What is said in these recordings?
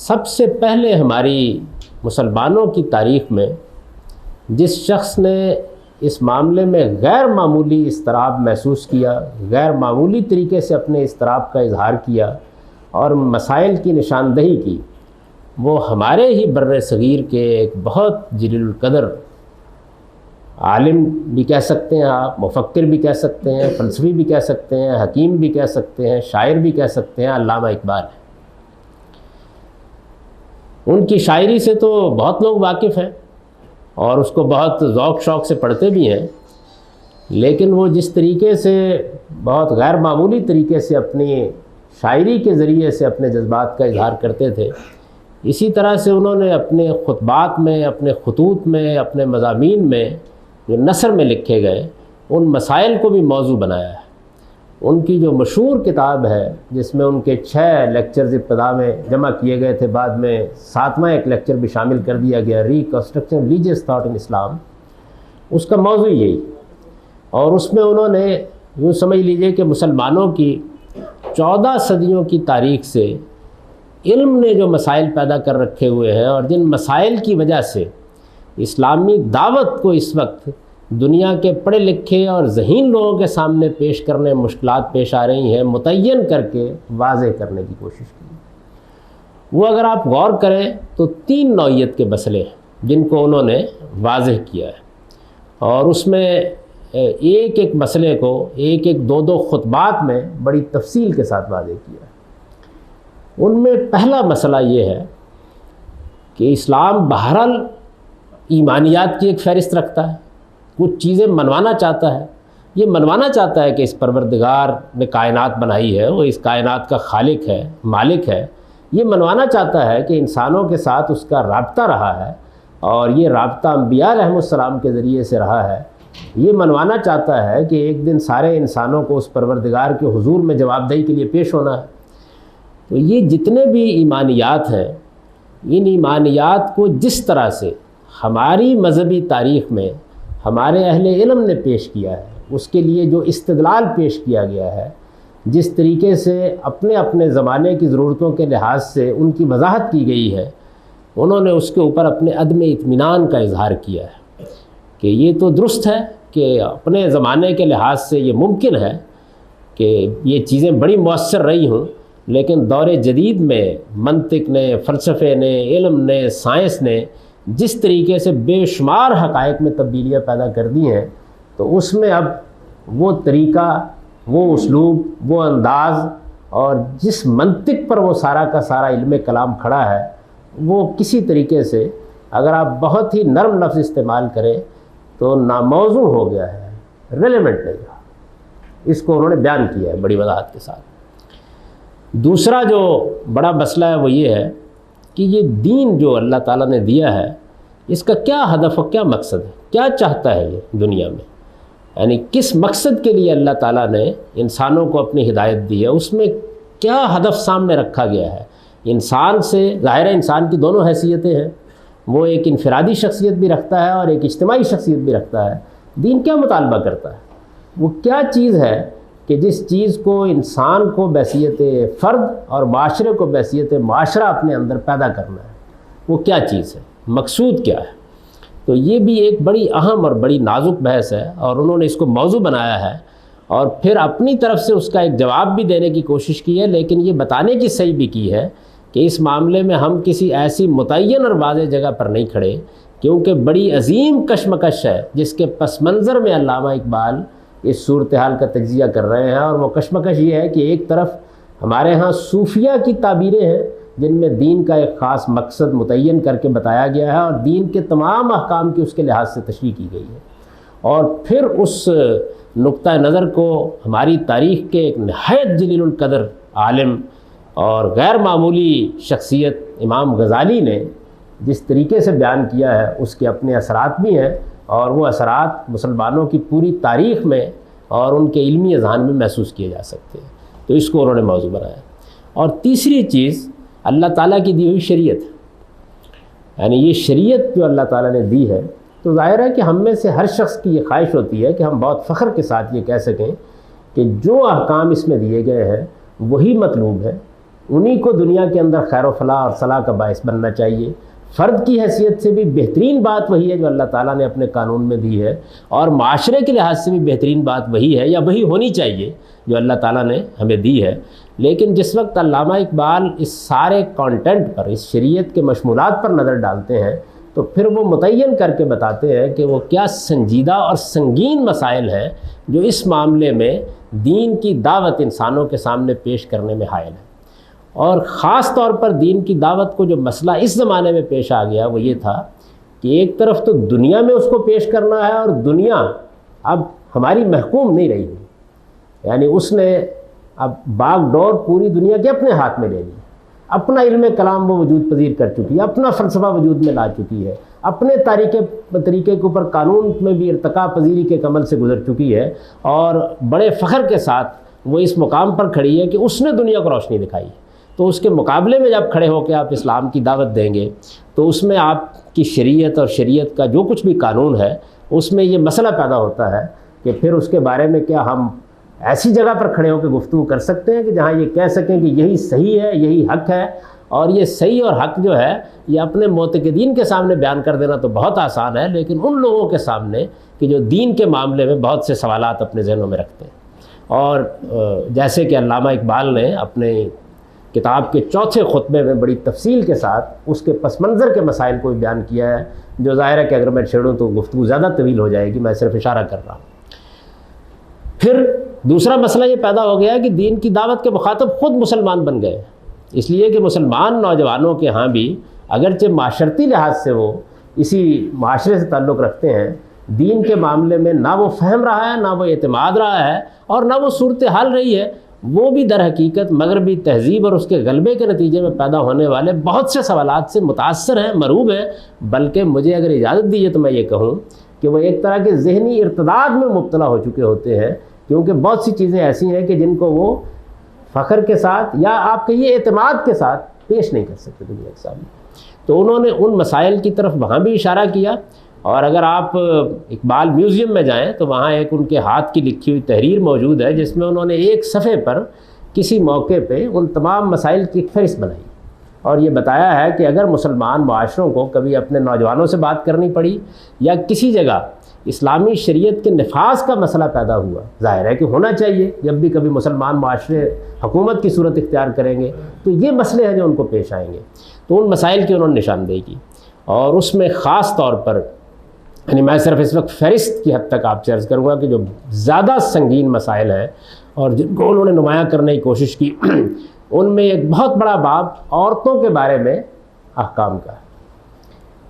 سب سے پہلے ہماری مسلمانوں کی تاریخ میں جس شخص نے اس معاملے میں غیر معمولی اضطراب محسوس کیا، غیر معمولی طریقے سے اپنے اضطراب کا اظہار کیا اور مسائل کی نشاندہی کی، وہ ہمارے ہی بر صغیر کے ایک بہت جلیل القدر عالم بھی کہہ سکتے ہیں، آپ مفکر بھی کہہ سکتے ہیں، فلسفی بھی کہہ سکتے ہیں، حکیم بھی کہہ سکتے ہیں، شاعر بھی کہہ سکتے ہیں، علامہ اقبال ہیں۔ ان کی شاعری سے تو بہت لوگ واقف ہیں اور اس کو بہت ذوق شوق سے پڑھتے بھی ہیں، لیکن وہ جس طریقے سے بہت غیر معمولی طریقے سے اپنی شاعری کے ذریعے سے اپنے جذبات کا اظہار کرتے تھے، اسی طرح سے انہوں نے اپنے خطبات میں، اپنے خطوط میں، اپنے مضامین میں جو نثر میں لکھے گئے ان مسائل کو بھی موضوع بنایا ہے۔ ان کی جو مشہور کتاب ہے جس میں ان کے 6 لیکچرز ابتدا میں جمع کیے گئے تھے، بعد میں 7واں ایک لیکچر بھی شامل کر دیا گیا، ریکنسٹرکشن ریلیجیس تھاٹ ان اسلام، اس کا موضوع یہی، اور اس میں انہوں نے یوں سمجھ لیجئے کہ مسلمانوں کی 14 صدیوں کی تاریخ سے علم نے جو مسائل پیدا کر رکھے ہوئے ہیں اور جن مسائل کی وجہ سے اسلامی دعوت کو اس وقت دنیا کے پڑھے لکھے اور ذہین لوگوں کے سامنے پیش کرنے مشکلات پیش آ رہی ہیں، متعین کر کے واضح کرنے کی کوشش کی۔ وہ اگر آپ غور کریں تو 3 نوعیت کے مسئلے ہیں جن کو انہوں نے واضح کیا ہے، اور اس میں ایک ایک مسئلے کو ایک ایک 2 خطبات میں بڑی تفصیل کے ساتھ واضح کیا ہے۔ ان میں پہلا مسئلہ یہ ہے کہ اسلام بہرحال ایمانیات کی ایک فہرست رکھتا ہے، کچھ چیزیں منوانا چاہتا ہے، یہ منوانا چاہتا ہے کہ اس پروردگار نے کائنات بنائی ہے، وہ اس کائنات کا خالق ہے، مالک ہے، یہ منوانا چاہتا ہے کہ انسانوں کے ساتھ اس کا رابطہ رہا ہے اور یہ رابطہ انبیاء علیہ السلام کے ذریعے سے رہا ہے، یہ منوانا چاہتا ہے کہ ایک دن سارے انسانوں کو اس پروردگار کے حضور میں جواب دہی کے لیے پیش ہونا ہے۔ تو یہ جتنے بھی ایمانیات ہیں، ان ایمانیات کو جس طرح سے ہماری مذہبی تاریخ میں ہمارے اہل علم نے پیش کیا ہے، اس کے لیے جو استدلال پیش کیا گیا ہے، جس طریقے سے اپنے اپنے زمانے کی ضرورتوں کے لحاظ سے ان کی وضاحت کی گئی ہے، انہوں نے اس کے اوپر اپنے عدم اطمینان کا اظہار کیا ہے کہ یہ تو درست ہے کہ اپنے زمانے کے لحاظ سے یہ ممکن ہے کہ یہ چیزیں بڑی مؤثر رہی ہوں، لیکن دور جدید میں منطق نے، فلسفے نے، علم نے، سائنس نے جس طریقے سے بے شمار حقائق میں تبدیلیاں پیدا کر دی ہیں، تو اس میں اب وہ طریقہ، وہ اسلوب، وہ انداز اور جس منطق پر وہ سارا کا سارا علم کلام کھڑا ہے، وہ کسی طریقے سے اگر آپ بہت ہی نرم لفظ استعمال کریں تو ناموزوں ہو گیا ہے، ریلیونٹ نہیں رہا۔ اس کو انہوں نے بیان کیا ہے بڑی وضاحت کے ساتھ۔ دوسرا جو بڑا مسئلہ ہے وہ یہ ہے کہ یہ دین جو اللہ تعالیٰ نے دیا ہے، اس کا کیا ہدف اور کیا مقصد ہے، کیا چاہتا ہے یہ دنیا میں، یعنی کس مقصد کے لیے اللہ تعالیٰ نے انسانوں کو اپنی ہدایت دی ہے، اس میں کیا ہدف سامنے رکھا گیا ہے۔ انسان سے ظاہر ہے انسان کی دونوں حیثیتیں ہیں، وہ ایک انفرادی شخصیت بھی رکھتا ہے اور ایک اجتماعی شخصیت بھی رکھتا ہے۔ دین کیا مطالبہ کرتا ہے، وہ کیا چیز ہے کہ جس چیز کو انسان کو بحیثیت فرد اور معاشرے کو بحیثیت معاشرہ اپنے اندر پیدا کرنا ہے، وہ کیا چیز ہے، مقصود کیا ہے۔ تو یہ بھی ایک بڑی اہم اور بڑی نازک بحث ہے، اور انہوں نے اس کو موضوع بنایا ہے اور پھر اپنی طرف سے اس کا ایک جواب بھی دینے کی کوشش کی ہے، لیکن یہ بتانے کی صحیح بھی کی ہے کہ اس معاملے میں ہم کسی ایسی متعین اور واضح جگہ پر نہیں کھڑے، کیونکہ بڑی عظیم کشمکش ہے جس کے پس منظر میں علامہ اقبال اس صورتحال کا تجزیہ کر رہے ہیں، اور وہ کشمکش یہ ہے کہ ایک طرف ہمارے ہاں صوفیہ کی تعبیریں ہیں جن میں دین کا ایک خاص مقصد متعین کر کے بتایا گیا ہے اور دین کے تمام احکام کی اس کے لحاظ سے تشریح کی گئی ہے، اور پھر اس نقطہ نظر کو ہماری تاریخ کے ایک نہایت جلیل القدر عالم اور غیر معمولی شخصیت امام غزالی نے جس طریقے سے بیان کیا ہے، اس کے اپنے اثرات بھی ہیں، اور وہ اثرات مسلمانوں کی پوری تاریخ میں اور ان کے علمی اذہان میں محسوس کیے جا سکتے ہیں، تو اس کو انہوں نے موضوع بنایا۔ اور تیسری چیز اللہ تعالیٰ کی دی ہوئی شریعت، یعنی یہ شریعت جو اللہ تعالیٰ نے دی ہے، تو ظاہر ہے کہ ہم میں سے ہر شخص کی یہ خواہش ہوتی ہے کہ ہم بہت فخر کے ساتھ یہ کہہ سکیں کہ جو احکام اس میں دیے گئے ہیں وہی مطلوب ہے، انہی کو دنیا کے اندر خیر و فلاح اور صلاح کا باعث بننا چاہیے۔ فرد کی حیثیت سے بھی بہترین بات وہی ہے جو اللہ تعالیٰ نے اپنے قانون میں دی ہے، اور معاشرے کے لحاظ سے بھی بہترین بات وہی ہے، یا وہی ہونی چاہیے جو اللہ تعالیٰ نے ہمیں دی ہے۔ لیکن جس وقت علامہ اقبال اس سارے کانٹینٹ پر، اس شریعت کے مشمولات پر نظر ڈالتے ہیں، تو پھر وہ متعین کر کے بتاتے ہیں کہ وہ کیا سنجیدہ اور سنگین مسائل ہیں جو اس معاملے میں دین کی دعوت انسانوں کے سامنے پیش کرنے میں حائل ہے۔ اور خاص طور پر دین کی دعوت کو جو مسئلہ اس زمانے میں پیش آ گیا وہ یہ تھا کہ ایک طرف تو دنیا میں اس کو پیش کرنا ہے، اور دنیا اب ہماری محکوم نہیں رہی، یعنی اس نے اب باغ ڈور پوری دنیا کے اپنے ہاتھ میں لے لی، اپنا علم کلام وہ وجود پذیر کر چکی ہے، اپنا فلسفہ وجود میں لا چکی ہے، اپنے طریقے کے اوپر قانون میں بھی ارتقاء پذیری کے عمل سے گزر چکی ہے، اور بڑے فخر کے ساتھ وہ اس مقام پر کھڑی ہے کہ اس نے دنیا کو روشنی دکھائی ہے۔ تو اس کے مقابلے میں جب کھڑے ہو کے آپ اسلام کی دعوت دیں گے تو اس میں آپ کی شریعت اور شریعت کا جو کچھ بھی قانون ہے اس میں یہ مسئلہ پیدا ہوتا ہے کہ پھر اس کے بارے میں کیا ہم ایسی جگہ پر کھڑے ہو کے گفتگو کر سکتے ہیں کہ جہاں یہ کہہ سکیں کہ یہی صحیح ہے، یہی حق ہے، اور یہ صحیح اور حق جو ہے یہ اپنے معتقدین کے سامنے بیان کر دینا تو بہت آسان ہے، لیکن ان لوگوں کے سامنے کہ جو دین کے معاملے میں بہت سے سوالات اپنے ذہنوں میں رکھتے ہیں۔ اور جیسے کہ علامہ اقبال نے اپنے کتاب کے چوتھے خطبے میں بڑی تفصیل کے ساتھ اس کے پس منظر کے مسائل کو بھی بیان کیا ہے، جو ظاہر ہے کہ اگر میں چھیڑوں تو گفتگو زیادہ طویل ہو جائے گی، میں صرف اشارہ کر رہا ہوں۔ پھر دوسرا مسئلہ یہ پیدا ہو گیا کہ دین کی دعوت کے مخاطب خود مسلمان بن گئے، اس لیے کہ مسلمان نوجوانوں کے ہاں بھی اگرچہ معاشرتی لحاظ سے وہ اسی معاشرے سے تعلق رکھتے ہیں، دین کے معاملے میں نہ وہ فہم رہا ہے، نہ وہ اعتماد رہا ہے، اور نہ وہ صورتحال رہی ہے، وہ بھی در حقیقت مغربی تہذیب اور اس کے غلبے کے نتیجے میں پیدا ہونے والے بہت سے سوالات سے متاثر ہیں، مرعوب ہیں، بلکہ مجھے اگر اجازت دیجیے تو میں یہ کہوں کہ وہ ایک طرح کے ذہنی ارتداد میں مبتلا ہو چکے ہوتے ہیں، کیونکہ بہت سی چیزیں ایسی ہیں کہ جن کو وہ فخر کے ساتھ یا آپ کہیے اعتماد کے ساتھ پیش نہیں کر سکتے دنیا کے سامنے۔ تو انہوں نے ان مسائل کی طرف وہاں بھی اشارہ کیا، اور اگر آپ اقبال میوزیم میں جائیں تو وہاں ایک ان کے ہاتھ کی لکھی ہوئی تحریر موجود ہے جس میں انہوں نے ایک صفحے پر کسی موقع پہ ان تمام مسائل کی ایک فہرست بنائی، اور یہ بتایا ہے کہ اگر مسلمان معاشروں کو کبھی اپنے نوجوانوں سے بات کرنی پڑی یا کسی جگہ اسلامی شریعت کے نفاذ کا مسئلہ پیدا ہوا، ظاہر ہے کہ ہونا چاہیے جب بھی کبھی مسلمان معاشرے حکومت کی صورت اختیار کریں گے تو یہ مسئلے ہیں جو ان کو پیش آئیں گے، تو ان مسائل کی انہوں نے نشاندہی کی، اور اس میں خاص طور پر یعنی میں صرف اس وقت فہرست کی حد تک آپ سے عرض کروں گا کہ جو زیادہ سنگین مسائل ہیں اور جن کو انہوں نے نمایاں کرنے کی کوشش کی، ان میں ایک بہت بڑا باب عورتوں کے بارے میں احکام کا ہے۔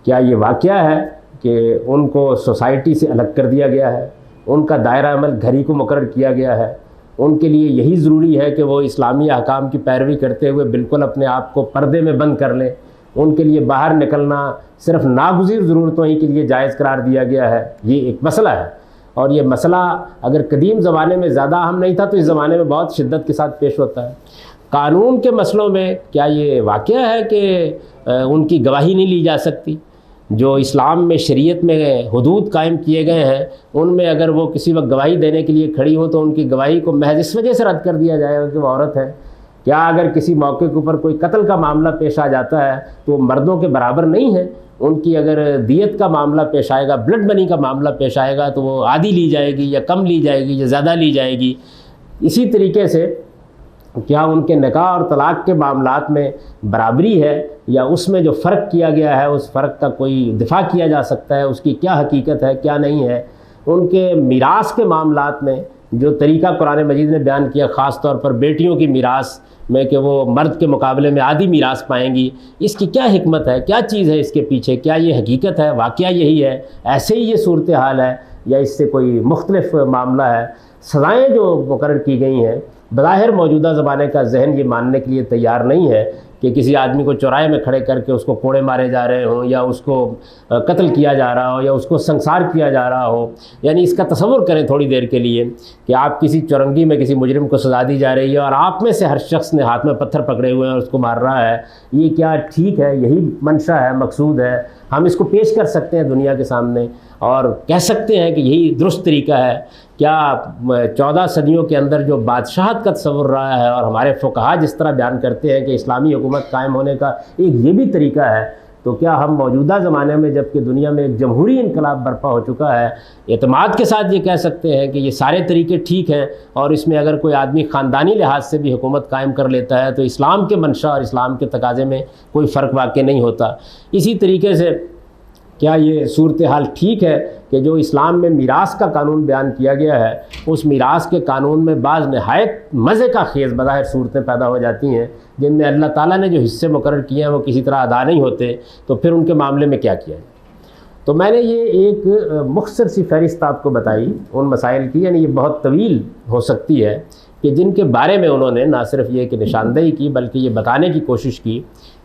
کیا یہ واقعہ ہے کہ ان کو سوسائٹی سے الگ کر دیا گیا ہے، ان کا دائرہ عمل گھر ہی کو مقرر کیا گیا ہے، ان کے لیے یہی ضروری ہے کہ وہ اسلامی احکام کی پیروی کرتے ہوئے بالکل اپنے آپ کو پردے میں بند کر لیں، ان کے لیے باہر نکلنا صرف ناگزیر ضرورتوں ہی کے لیے جائز قرار دیا گیا ہے؟ یہ ایک مسئلہ ہے، اور یہ مسئلہ اگر قدیم زمانے میں زیادہ اہم نہیں تھا تو اس زمانے میں بہت شدت کے ساتھ پیش ہوتا ہے۔ قانون کے مسئلوں میں کیا یہ واقعہ ہے کہ ان کی گواہی نہیں لی جا سکتی؟ جو اسلام میں شریعت میں حدود قائم کیے گئے ہیں ان میں اگر وہ کسی وقت گواہی دینے کے لیے کھڑی ہو تو ان کی گواہی کو محض اس وجہ سے رد کر دیا جائے گا کہ وہ عورت ہے؟ کیا اگر کسی موقع کے اوپر کوئی قتل کا معاملہ پیش آ جاتا ہے تو وہ مردوں کے برابر نہیں ہے؟ ان کی اگر دیت کا معاملہ پیش آئے گا، بلڈ منی کا معاملہ پیش آئے گا تو وہ آدھی لی جائے گی یا کم لی جائے گی یا زیادہ لی جائے گی؟ اسی طریقے سے کیا ان کے نکاح اور طلاق کے معاملات میں برابری ہے، یا اس میں جو فرق کیا گیا ہے اس فرق کا کوئی دفاع کیا جا سکتا ہے؟ اس کی کیا حقیقت ہے، کیا نہیں ہے؟ ان کے میراث کے معاملات میں جو طریقہ قرآن مجید نے بیان کیا، خاص طور پر بیٹیوں کی میراث میں کہ وہ مرد کے مقابلے میں آدھی میراث پائیں گی، اس کی کیا حکمت ہے، کیا چیز ہے اس کے پیچھے، کیا یہ حقیقت ہے، واقعہ یہی ہے، ایسے ہی یہ صورتحال ہے یا اس سے کوئی مختلف معاملہ ہے؟ سزائیں جو مقرر کی گئی ہیں، بظاہر موجودہ زمانے کا ذہن یہ ماننے کے لیے تیار نہیں ہے کہ کسی آدمی کو چوراہے میں کھڑے کر کے اس کو کوڑے مارے جا رہے ہوں، یا اس کو قتل کیا جا رہا ہو، یا اس کو سنسار کیا جا رہا ہو. یعنی اس کا تصور کریں تھوڑی دیر کے لیے کہ آپ کسی چورنگی میں کسی مجرم کو سزا دی جا رہی ہے اور آپ میں سے ہر شخص نے ہاتھ میں پتھر پکڑے ہوئے ہیں اور اس کو مار رہا ہے. یہ کیا ٹھیک ہے؟ یہی منشا ہے، مقصود ہے. ہم اس کو پیش کر سکتے ہیں دنیا کے سامنے اور کہہ سکتے ہیں کہ یہی درست طریقہ ہے. کیا 14 صدیوں کے اندر جو بادشاہت کا تصور رہا ہے اور ہمارے فقہا جس طرح بیان کرتے ہیں کہ اسلامی حکومت قائم ہونے کا ایک یہ بھی طریقہ ہے، تو کیا ہم موجودہ زمانے میں جب کہ دنیا میں ایک جمہوری انقلاب برپا ہو چکا ہے، اعتماد کے ساتھ یہ کہہ سکتے ہیں کہ یہ سارے طریقے ٹھیک ہیں اور اس میں اگر کوئی آدمی خاندانی لحاظ سے بھی حکومت قائم کر لیتا ہے تو اسلام کے منشا اور اسلام کے تقاضے میں کوئی فرق واقع نہیں ہوتا؟ اسی طریقے سے کیا یہ صورتحال ٹھیک ہے کہ جو اسلام میں میراث کا قانون بیان کیا گیا ہے، اس میراث کے قانون میں بعض نہایت مزے کا خیز بظاہر صورتیں پیدا ہو جاتی ہیں جن میں اللہ تعالیٰ نے جو حصے مقرر کیے ہیں وہ کسی طرح ادا نہیں ہوتے، تو پھر ان کے معاملے میں کیا کیا جائے؟ تو میں نے یہ ایک مختصر سی فہرست آپ کو بتائی ان مسائل کی. یعنی یہ بہت طویل ہو سکتی ہے کہ جن کے بارے میں انہوں نے نہ صرف یہ کہ نشاندہی کی بلکہ یہ بتانے کی کوشش کی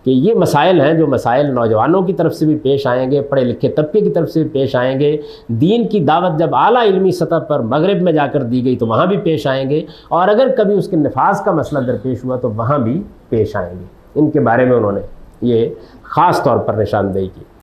کہ یہ مسائل ہیں جو مسائل نوجوانوں کی طرف سے بھی پیش آئیں گے، پڑھے لکھے طبقے کی طرف سے بھی پیش آئیں گے. دین کی دعوت جب اعلیٰ علمی سطح پر مغرب میں جا کر دی گئی تو وہاں بھی پیش آئیں گے، اور اگر کبھی اس کے نفاذ کا مسئلہ درپیش ہوا تو وہاں بھی پیش آئیں گے. ان کے بارے میں انہوں نے یہ خاص طور پر نشاندہی کی.